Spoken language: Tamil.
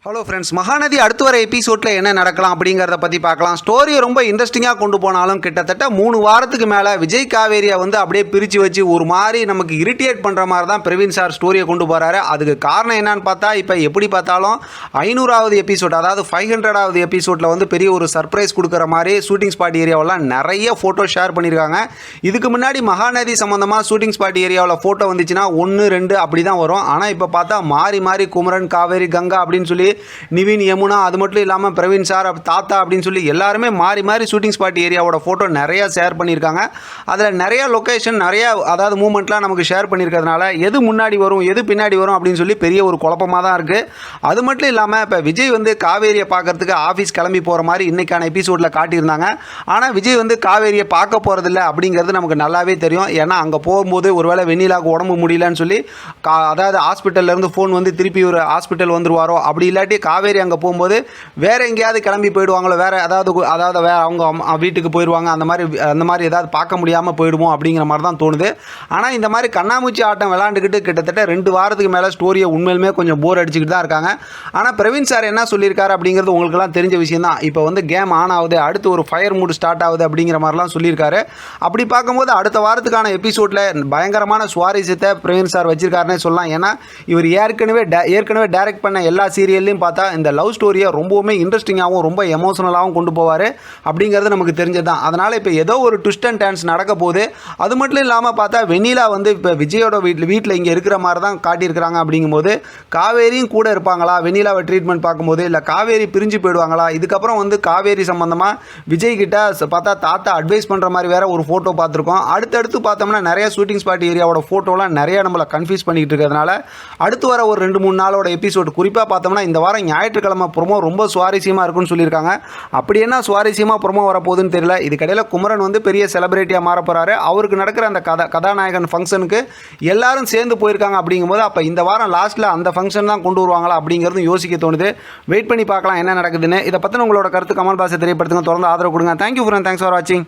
ஹலோ ஃப்ரெண்ட்ஸ், மகாநதி அடுத்து வர எபிசோடில் என்ன நடக்கலாம் அப்படிங்கிறத பற்றி பார்க்கலாம். ஸ்டோரியை ரொம்ப இன்ட்ரெஸ்டிங்காக கொண்டு போனாலும் கிட்டத்தட்ட 3 வாரத்துக்கு மேலே விஜய் காவேரியை அப்படியே பிரித்து வச்சு ஒரு மாதிரி நமக்கு இரிட்டேட் பண்ணுற மாதிரி தான் பிரவீன் சார் ஸ்டோரியை கொண்டு போகிறாரு. அதுக்கு காரணம் என்னன்னு பார்த்தா, இப்போ எப்படி பார்த்தாலும் 500வது எபிசோட், அதாவது 500வது எபிசோடில் பெரிய ஒரு சர்ப்ரைஸ் கொடுக்குற மாதிரி ஷூட்டிங் ஸ்பாட் ஏரியாவெல்லாம் நிறைய ஃபோட்டோ ஷேர் பண்ணியிருக்காங்க. இதுக்கு முன்னாடி மகாநதி சம்மந்தமாக ஷூட்டிங் ஸ்பாட் ஏரியாவில் ஃபோட்டோ வந்துச்சுன்னா 1, 2 அப்படி தான் வரும். ஆனால் இப்போ பார்த்தா மாறி மாறி குமரன், காவேரி, கங்கா அப்படின்னு சொல்லி நிவின், யமுனா, அது மட்டும் இல்லாமல் பிரவீன் சார், தாத்தா அப்படின்னு சொல்லி எல்லாருமே மாறி மாறி ஷூட்டிங் ஸ்பாட் ஏரியாவோட ஃபோட்டோ நிறையா ஷேர் பண்ணியிருக்காங்க. அதில் நிறைய லொக்கேஷன், நிறைய அதாவது மூமெண்ட்லாம் நமக்கு ஷேர் பண்ணியிருக்கிறதுனால எது முன்னாடி வரும் எது பின்னாடி வரும் அப்படின்னு சொல்லி பெரிய ஒரு குழப்பமாக தான் இருக்குது. அது மட்டும் இல்லாமல் இப்போ விஜய் காவேரியை பார்க்கறதுக்கு ஆஃபீஸ் கிளம்பி போகிற மாதிரி இன்றைக்கான எபிசோடில் காட்டியிருந்தாங்க. ஆனால் விஜய் காவேரியை பார்க்க போகிறதில்ல அப்படிங்கிறது நமக்கு நல்லாவே தெரியும். ஏன்னா அங்கே போகும்போது ஒருவேளை வெண்ணிலாவுக்கு உடம்பு முடியலன்னு சொல்லி அதாவது ஹாஸ்பிட்டல்லேருந்து ஃபோன் திருப்பி ஒரு ஹாஸ்பிட்டல் வந்துருவாரோ, அப்படி இல்லாட்டி காவேரி அங்கே போகும்போது வேறு எங்கேயாவது கிளம்பி போயிடுவாங்களோ, வேறு அதாவது வேறு அவங்க வீட்டுக்கு போயிடுவாங்க, அந்த மாதிரி ஏதாவது பார்க்க முடியாமல் போயிடுவோம் அப்படிங்கிற மாதிரி தான் தோணுது. ஆனால் இந்த மாதிரி கண்ணாமூச்சி ஆட்டம் விளாண்டுக்கிட்டு கிட்டத்தட்ட 2 வாரத்துக்கு மேலே ஸ்டோரியை உண்மையிலுமே கொஞ்சம் போர் அடிச்சுக்கிட்டு தான் இருக்காங்க. ஆனால் பிரவீன் சார் என்ன சொல்லியிருக்காரு அப்படிங்கிறது உங்களுக்கெல்லாம் தெரிஞ்ச விஷயம் தான். இப்போ கேம் ஆன் ஆகுது, அடுத்து ஒரு ஃபயர் மூட் ஸ்டார்ட் ஆகுது அப்படிங்கிற மாதிரிலாம் சொல்லியிருக்காரு. அப்படி பார்க்கும்போது அடுத்த வாரத்துக்கான எபிசோடில் பயங்கரமான சுவாரஸ்யத்தை பிரவீன் சார் வச்சிருக்காருன்னே சொல்லலாம். ஏன்னா இவர் ஏற்கனவே டைரக்ட் பண்ண எல்லா சீரியல்லையும் பார்த்தா இந்த லவ் ஸ்டோரியை ரொம்பவுமே இன்ட்ரெஸ்டிங்காகவும் ரொம்ப எமோஷனலாகவும் கொண்டு போவார் அப்படிங்கிறது நமக்கு தெரிஞ்சது தான். அதனால் இப்போ ஏதோ ஒரு ட்விஸ்ட் அண்ட் டர்ன்ஸ் நடக்க போகுது. அது மட்டும் இல்லாமல் பார்த்தா வெண்ணிலா இப்போ விஜயோட வீட்டில் இங்கே இருக்கிற மாதிரி தான் காட்டியிருக்கிறாங்க. அப்படிங்கும்போது காவேரியும் கூட இருப்பாங்களா வெண்ணிலாவை ட்ரீட்மெண்ட் பார்க்கும்போது, இல்லை காவேரி பிரிஞ்சு போயிடுவாங்களா? இதுக்கப்புறம் காவேரி சம்மந்தமாக விஜய் கிட்ட பார்த்தா தாத்தா அட்வைஸ் பண்ணுற மாதிரி வேறு ஒரு ஃபோட்டோ பார்த்துருக்கோம். அடுத்தடுத்து பார்த்தோம்னா நிறைய ஷூட்டிங் ஸ்பாட் ஏரியாவோட ஃபோட்டோலாம் நிறையா நம்மளை கன்ஃபியூஸ் பண்ணிக்கிட்டு இருக்கிறதுனால அடுத்து வர ஒரு 2-3 நாளோட எபிசோடு, குறிப்பாக பார்த்தோம்னா இந்த வாரம் ஞாயிற்றுக்கிழமை ப்ரோமோ ரொம்ப சுவாரஸ்யமாக இருக்குன்னு சொல்லியிருக்காங்க. அப்படி என்ன சுவாரஸ்யமாக ப்ரோமோ வரப்போகுதுன்னு தெரியல. இதுக்கடையில் குமரன் பெரிய செலிபிரிட்டியாக மாற போகிறாரு. அவருக்கு நடக்கிற அந்த கதாநாயகன் ஃபங்க்ஷனுக்கு எல்லாரும் சேர்ந்து போயிருக்காங்க. அப்படிங்கும்போது அப்போ இந்த வாரம் லாஸ்ட்டில் அந்த ஃபங்க்ஷன் தான் கொண்டு வருவாங்களா அப்படிங்கிறது யோசிக்க தோணுது. வெயிட் பண்ணி பார்க்கலாம் என்ன நடக்குதுன்னு. இதை பற்றின உங்களோட கருத்து கமெண்ட் பாக்ஸில் தெரியப்படுத்துங்க. தொடர்ந்து ஆதரவு கொடுங்க. தேங்க்யூ ஃப்ரெண்ட், தேங்க்ஸ் ஃபார் வாட்சிங்.